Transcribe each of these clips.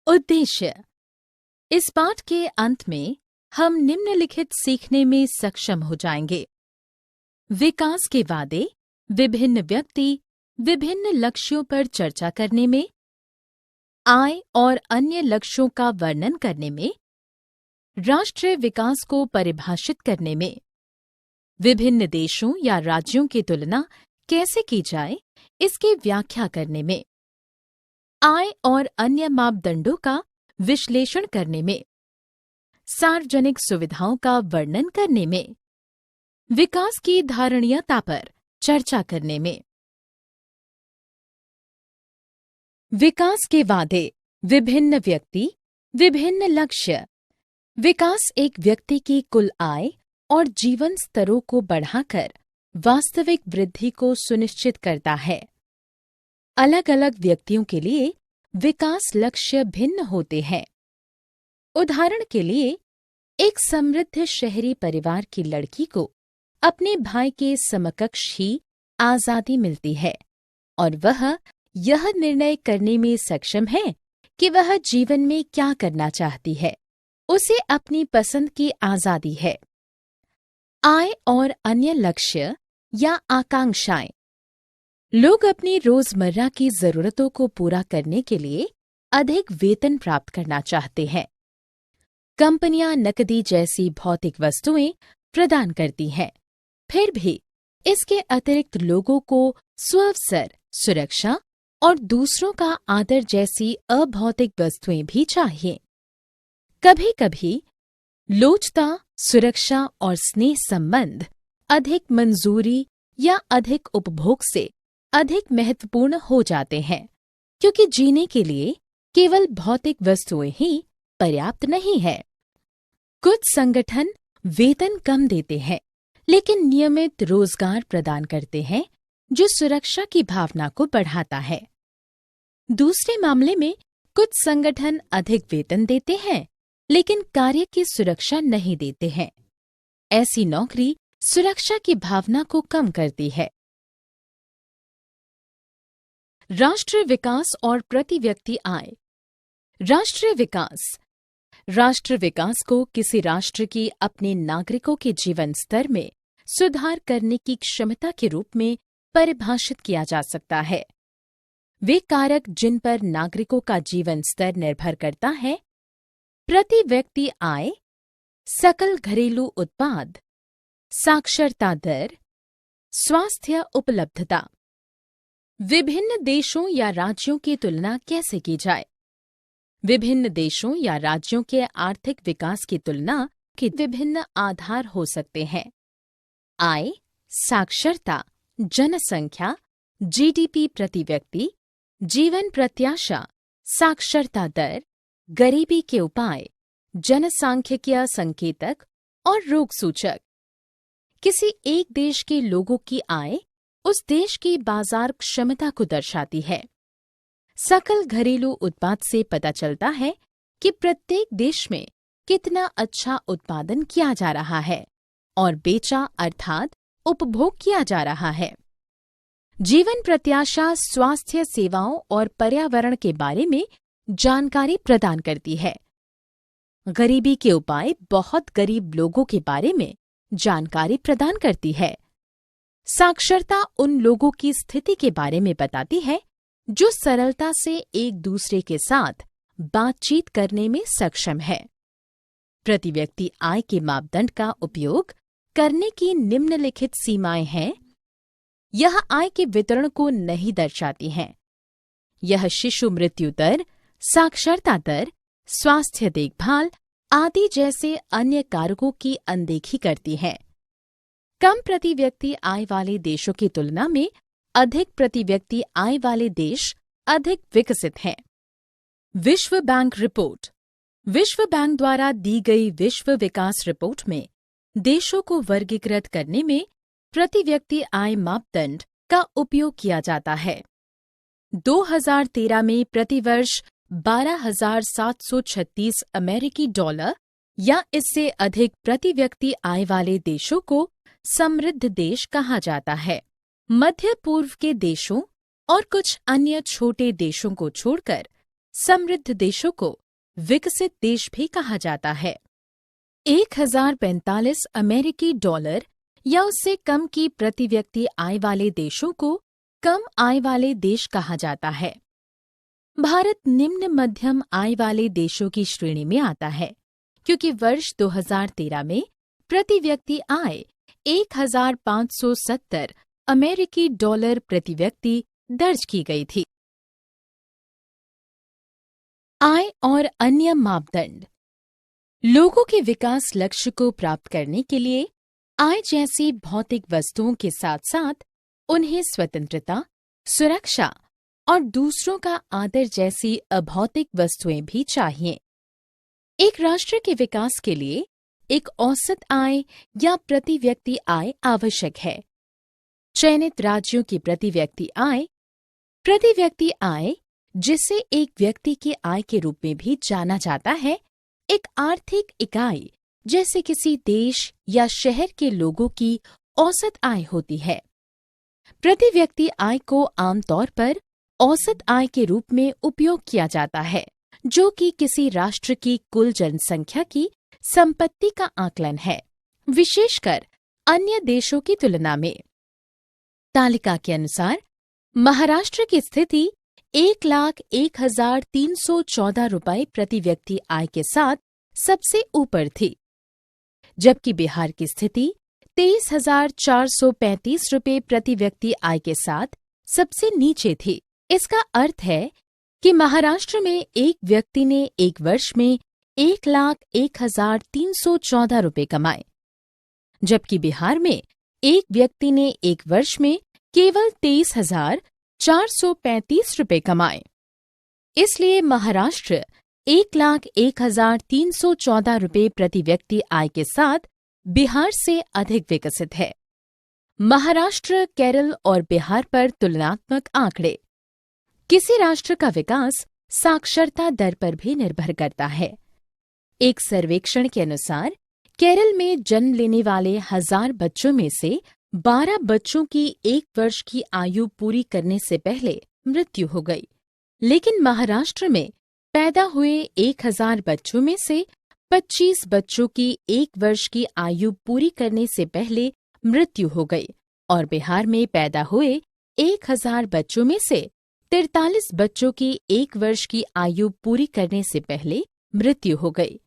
उद्देश्य। इस पाठ के अंत में हम निम्नलिखित सीखने में सक्षम हो जाएंगे। विकास के वादे, विभिन्न व्यक्ति विभिन्न लक्ष्यों पर चर्चा करने में, आय और अन्य लक्ष्यों का वर्णन करने में, राष्ट्रीय विकास को परिभाषित करने में, विभिन्न देशों या राज्यों की तुलना कैसे की जाए इसकी व्याख्या करने में, आय और अन्य मापदंडों का विश्लेषण करने में, सार्वजनिक सुविधाओं का वर्णन करने में, विकास की धारणीयता पर चर्चा करने में। विकास के वादे, विभिन्न व्यक्ति विभिन्न लक्ष्य। विकास एक व्यक्ति की कुल आय और जीवन स्तरों को बढ़ाकर वास्तविक वृद्धि को सुनिश्चित करता है। अलग अलग व्यक्तियों के लिए विकास लक्ष्य भिन्न होते हैं। उदाहरण के लिए, एक समृद्ध शहरी परिवार की लड़की को अपने भाई के समकक्ष ही आजादी मिलती है और वह यह निर्णय करने में सक्षम है कि वह जीवन में क्या करना चाहती है। उसे अपनी पसंद की आजादी है। आय और अन्य लक्ष्य या आकांक्षाएं। लोग अपनी रोजमर्रा की जरूरतों को पूरा करने के लिए अधिक वेतन प्राप्त करना चाहते हैं। कंपनियां नकदी जैसी भौतिक वस्तुएं प्रदान करती हैं। फिर भी इसके अतिरिक्त लोगों को स्वावसर, सुरक्षा और दूसरों का आदर जैसी अभौतिक वस्तुएं भी चाहिए। कभी-कभी लोचता, सुरक्षा और स्नेह संबंध अधिक मंजूरी या अधिक उपभोग से अधिक महत्वपूर्ण हो जाते हैं, क्योंकि जीने के लिए केवल भौतिक वस्तुएं ही पर्याप्त नहीं है। कुछ संगठन वेतन कम देते हैं, लेकिन नियमित रोजगार प्रदान करते हैं जो सुरक्षा की भावना को बढ़ाता है। दूसरे मामले में कुछ संगठन अधिक वेतन देते हैं, लेकिन कार्य की सुरक्षा नहीं देते हैं। ऐसी नौकरी सुरक्षा की भावना को कम करती है। राष्ट्रीय विकास और प्रति व्यक्ति आय। राष्ट्रीय विकास को किसी राष्ट्र की अपने नागरिकों के जीवन स्तर में सुधार करने की क्षमता के रूप में परिभाषित किया जा सकता है। वे कारक जिन पर नागरिकों का जीवन स्तर निर्भर करता है: प्रति व्यक्ति आय, सकल घरेलू उत्पाद, साक्षरता दर, स्वास्थ्य उपलब्धता। विभिन्न देशों या राज्यों की तुलना कैसे की जाए? विभिन्न देशों या राज्यों के आर्थिक विकास की तुलना के विभिन्न आधार हो सकते हैं। आय, साक्षरता, जनसंख्या, जीडीपी प्रति व्यक्ति, जीवन प्रत्याशा, साक्षरता दर, गरीबी के उपाय, जनसांख्यिकीय संकेतक और रोग सूचक। किसी एक देश के लोगों की आय उस देश की बाजार क्षमता को दर्शाती है। सकल घरेलू उत्पाद से पता चलता है कि प्रत्येक देश में कितना अच्छा उत्पादन किया जा रहा है और बेचा अर्थात उपभोग किया जा रहा है। जीवन प्रत्याशा स्वास्थ्य सेवाओं और पर्यावरण के बारे में जानकारी प्रदान करती है। गरीबी के उपाय बहुत गरीब लोगों के बारे में जानकारी प्रदान करती है। साक्षरता उन लोगों की स्थिति के बारे में बताती है जो सरलता से एक दूसरे के साथ बातचीत करने में सक्षम है। प्रति व्यक्ति आय के मापदंड का उपयोग करने की निम्नलिखित सीमाएं हैं। यह आय के वितरण को नहीं दर्शाती हैं। यह शिशु मृत्यु दर, साक्षरता दर, स्वास्थ्य देखभाल आदि जैसे अन्य कारकों की अनदेखी करती है। कम प्रति व्यक्ति आय वाले देशों की तुलना में अधिक प्रति व्यक्ति आय वाले देश अधिक विकसित हैं। विश्व बैंक रिपोर्ट। विश्व बैंक द्वारा दी गई विश्व विकास रिपोर्ट में देशों को वर्गीकृत करने में प्रति व्यक्ति आय मापदंड का उपयोग किया जाता है। 2013 में प्रतिवर्ष 12,736 अमेरिकी डॉलर या इससे अधिक प्रति व्यक्ति आय वाले देशों को समृद्ध देश कहा जाता है। मध्य पूर्व के देशों और कुछ अन्य छोटे देशों को छोड़कर समृद्ध देशों को विकसित देश भी कहा जाता है। 1045 अमेरिकी डॉलर या उससे कम की प्रति व्यक्ति आय वाले देशों को कम आय वाले देश कहा जाता है। भारत निम्न मध्यम आय वाले देशों की श्रेणी में आता है, क्योंकि वर्ष 2013 में प्रति व्यक्ति आय 1570 अमेरिकी डॉलर प्रति व्यक्ति दर्ज की गई थी। आय और अन्य मापदंड। लोगों के विकास लक्ष्य को प्राप्त करने के लिए आय जैसी भौतिक वस्तुओं के साथ साथ उन्हें स्वतंत्रता, सुरक्षा और दूसरों का आदर जैसी अभौतिक वस्तुएं भी चाहिए। एक राष्ट्र के विकास के लिए एक औसत आय या प्रति व्यक्ति आय आवश्यक है। चयनित राज्यों की प्रति व्यक्ति आय, जिसे एक व्यक्ति की आय के रूप में भी जाना जाता है, एक आर्थिक इकाई जैसे किसी देश या शहर के लोगों की औसत आय होती है। प्रति व्यक्ति आय को आमतौर पर औसत आय के रूप में उपयोग किया जाता है, जो कि किसी राष्ट्र की कुल जनसंख्या की संपत्ति का आकलन है, विशेषकर अन्य देशों की तुलना में। तालिका के अनुसार महाराष्ट्र की स्थिति 1,01,314 रुपये प्रति व्यक्ति आय के साथ सबसे ऊपर थी, जबकि बिहार की स्थिति 23,435 रुपये प्रति व्यक्ति आय के साथ सबसे नीचे थी। इसका अर्थ है कि महाराष्ट्र में एक व्यक्ति ने एक वर्ष में 1,01,314 रुपये कमाए, जबकि बिहार में एक व्यक्ति ने एक वर्ष में केवल 23,435 रुपये कमाए। इसलिए महाराष्ट्र 1,01,314 रुपये प्रति व्यक्ति आय के साथ बिहार से अधिक विकसित है। महाराष्ट्र, केरल और बिहार पर तुलनात्मक आंकड़े। किसी राष्ट्र का विकास साक्षरता दर पर भी निर्भर करता है। एक सर्वेक्षण के अनुसार केरल में जन्म लेने वाले 1000 बच्चों में से 12 बच्चों की एक वर्ष की आयु पूरी करने से पहले मृत्यु हो गई, लेकिन महाराष्ट्र में पैदा हुए 1000 बच्चों में से 25 बच्चों की एक वर्ष की आयु पूरी करने से पहले मृत्यु हो गई और बिहार में पैदा हुए 1000 बच्चों में से 43 बच्चों की एक वर्ष की आयु पूरी करने से पहले मृत्यु हो गई।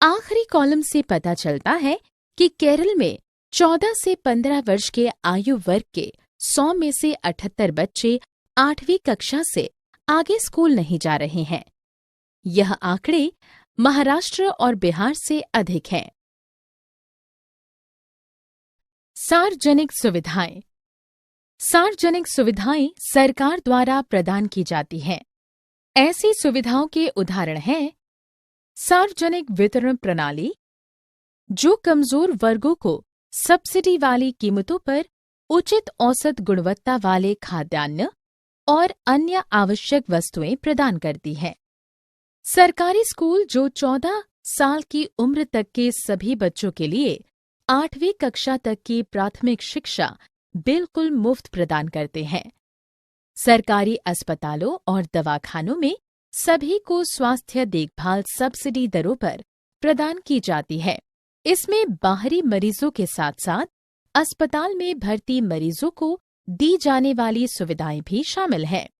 आखिरी कॉलम से पता चलता है कि केरल में 14 से 15 वर्ष के आयु वर्ग के 100 में से 78 बच्चे 8वीं कक्षा से आगे स्कूल नहीं जा रहे हैं। यह आंकड़े महाराष्ट्र और बिहार से अधिक हैं। सार्वजनिक सुविधाएं। सार्वजनिक सुविधाएं सरकार द्वारा प्रदान की जाती हैं। ऐसी सुविधाओं के उदाहरण हैं सार्वजनिक वितरण प्रणाली, जो कमजोर वर्गों को सब्सिडी वाली कीमतों पर उचित औसत गुणवत्ता वाले खाद्यान्न और अन्य आवश्यक वस्तुएं प्रदान करती है। सरकारी स्कूल, जो 14 साल की उम्र तक के सभी बच्चों के लिए 8वीं कक्षा तक की प्राथमिक शिक्षा बिल्कुल मुफ्त प्रदान करते हैं। सरकारी अस्पतालों और दवाखानों में सभी को स्वास्थ्य देखभाल सब्सिडी दरों पर प्रदान की जाती है। इसमें बाहरी मरीजों के साथ साथ अस्पताल में भर्ती मरीजों को दी जाने वाली सुविधाएं भी शामिल हैं।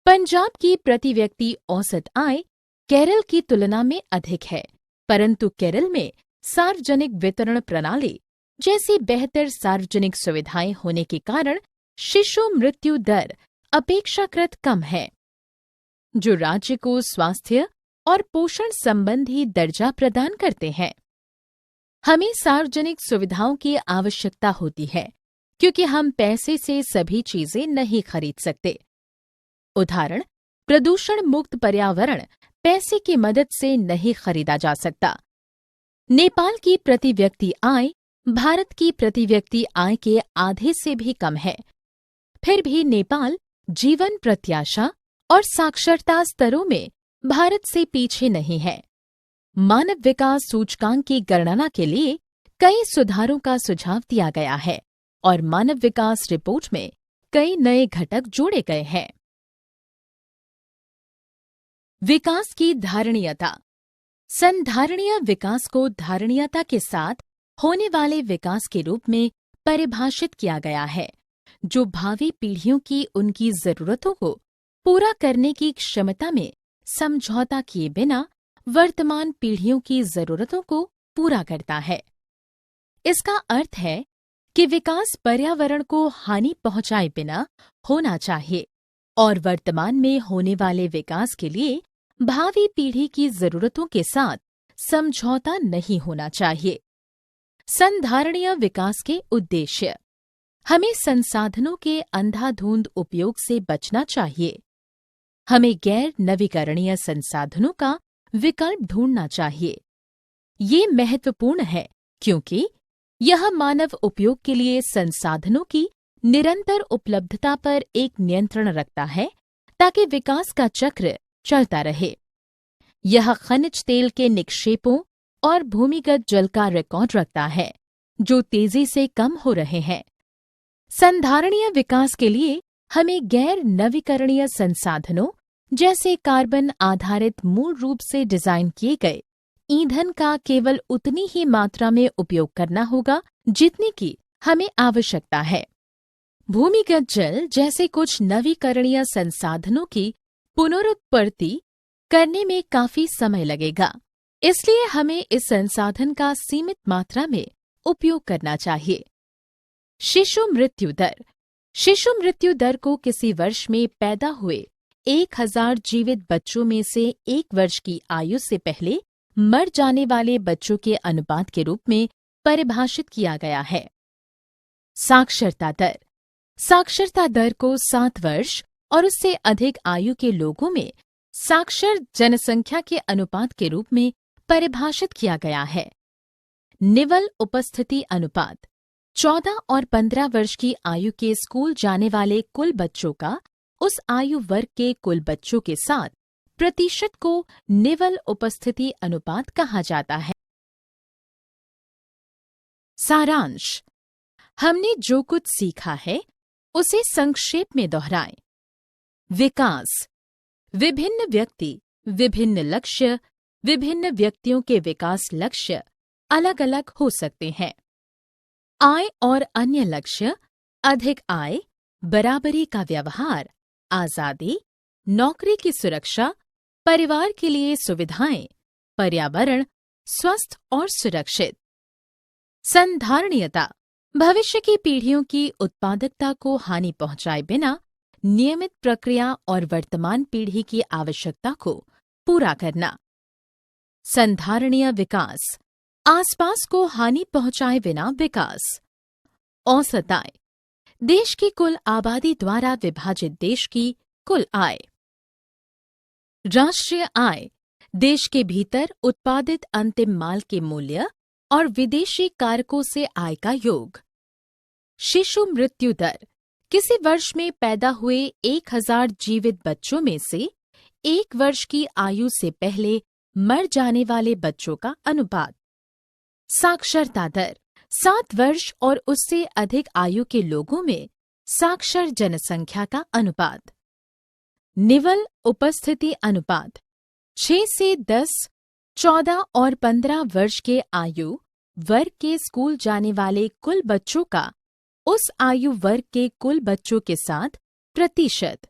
पंजाब की प्रति व्यक्ति औसत आय केरल की तुलना में अधिक है, परंतु केरल में सार्वजनिक वितरण प्रणाली जैसी बेहतर सार्वजनिक सुविधाएं होने के कारण शिशु मृत्यु दर अपेक्षाकृत कम है, जो राज्य को स्वास्थ्य और पोषण संबंधी दर्जा प्रदान करते हैं। हमें सार्वजनिक सुविधाओं की आवश्यकता होती है, क्योंकि हम पैसे से सभी चीजें नहीं खरीद सकते। उदाहरण, प्रदूषण मुक्त पर्यावरण पैसे की मदद से नहीं खरीदा जा सकता। नेपाल की प्रति व्यक्ति आय भारत की प्रति व्यक्ति आय के आधे से भी कम है। फिर भी नेपाल जीवन प्रत्याशा और साक्षरता स्तरों में भारत से पीछे नहीं है। मानव विकास सूचकांक की गणना के लिए कई सुधारों का सुझाव दिया गया है और मानव विकास रिपोर्ट में कई नए घटक जोड़े गए हैं। विकास की धारणीयता। संधारणीय विकास को धारणीयता के साथ होने वाले विकास के रूप में परिभाषित किया गया है, जो भावी पीढ़ियों की उनकी जरूरतों को पूरा करने की क्षमता में समझौता किए बिना वर्तमान पीढ़ियों की जरूरतों को पूरा करता है। इसका अर्थ है कि विकास पर्यावरण को हानि पहुंचाए बिना होना चाहिए और वर्तमान में होने वाले विकास के लिए भावी पीढ़ी की जरूरतों के साथ समझौता नहीं होना चाहिए। संधारणीय विकास के उद्देश्य। हमें संसाधनों के अंधाधुंध उपयोग से बचना चाहिए। हमें गैर नवीकरणीय संसाधनों का विकल्प ढूंढना चाहिए। ये महत्वपूर्ण है क्योंकि यह मानव उपयोग के लिए संसाधनों की निरंतर उपलब्धता पर एक नियंत्रण रखता है ताकि विकास का चक्र चलता रहे। यह खनिज तेल के निक्षेपों और भूमिगत जल का रिकॉर्ड रखता है जो तेजी से कम हो रहे हैं। संधारणीय विकास के लिए हमें गैर नवीकरणीय संसाधनों जैसे कार्बन आधारित मूल रूप से डिजाइन किए गए ईंधन का केवल उतनी ही मात्रा में उपयोग करना होगा जितनी की हमें आवश्यकता है। भूमिगत जल जैसे कुछ नवीकरणीय संसाधनों की पुनरुत्पत्ति करने में काफी समय लगेगा, इसलिए हमें इस संसाधन का सीमित मात्रा में उपयोग करना चाहिए। शिशु मृत्यु दर। शिशु मृत्यु दर को किसी वर्ष में पैदा हुए 1000 जीवित बच्चों में से 1 वर्ष की आयु से पहले मर जाने वाले बच्चों के अनुपात के रूप में परिभाषित किया गया है। साक्षरता दर। साक्षरता दर को 7 वर्ष और उससे अधिक आयु के लोगों में साक्षर जनसंख्या के अनुपात के रूप में परिभाषित किया गया है। निवल उपस्थिति अनुपात। 14 और 15 वर्ष की आयु के स्कूल जाने वाले कुल बच्चों का उस आयु वर्ग के कुल बच्चों के साथ प्रतिशत को निवल उपस्थिति अनुपात कहा जाता है। सारांश। हमने जो कुछ सीखा है उसे संक्षेप में दोहराएं। विकास। विभिन्न व्यक्ति, विभिन्न लक्ष्य, विभिन्न व्यक्तियों के विकास लक्ष्य अलग अलग हो सकते हैं। आय और अन्य लक्ष्य। अधिक आय, बराबरी का व्यवहार, आजादी, नौकरी की सुरक्षा, परिवार के लिए सुविधाएं, पर्यावरण स्वस्थ और सुरक्षित। संधारणीयता। भविष्य की पीढ़ियों की उत्पादकता को हानि पहुंचाए बिना नियमित प्रक्रिया और वर्तमान पीढ़ी की आवश्यकता को पूरा करना। संधारणीय विकास। आसपास को हानि पहुंचाए बिना विकास। औसत आय। देश की कुल आबादी द्वारा विभाजित देश की कुल आय। राष्ट्रीय आय। देश के भीतर उत्पादित अंतिम माल के मूल्य और विदेशी कारकों से आय का योग। शिशु मृत्यु दर। किसी वर्ष में पैदा हुए 1000 जीवित बच्चों में से 1 वर्ष की आयु से पहले मर जाने वाले बच्चों का अनुपात। साक्षरता दर। 7 वर्ष और उससे अधिक आयु के लोगों में साक्षर जनसंख्या का अनुपात। निवल उपस्थिति अनुपात। 6 से 10, 14 और 15 वर्ष के आयु वर्ग के स्कूल जाने वाले कुल बच्चों का उस आयु वर्ग के कुल बच्चों के साथ प्रतिशत।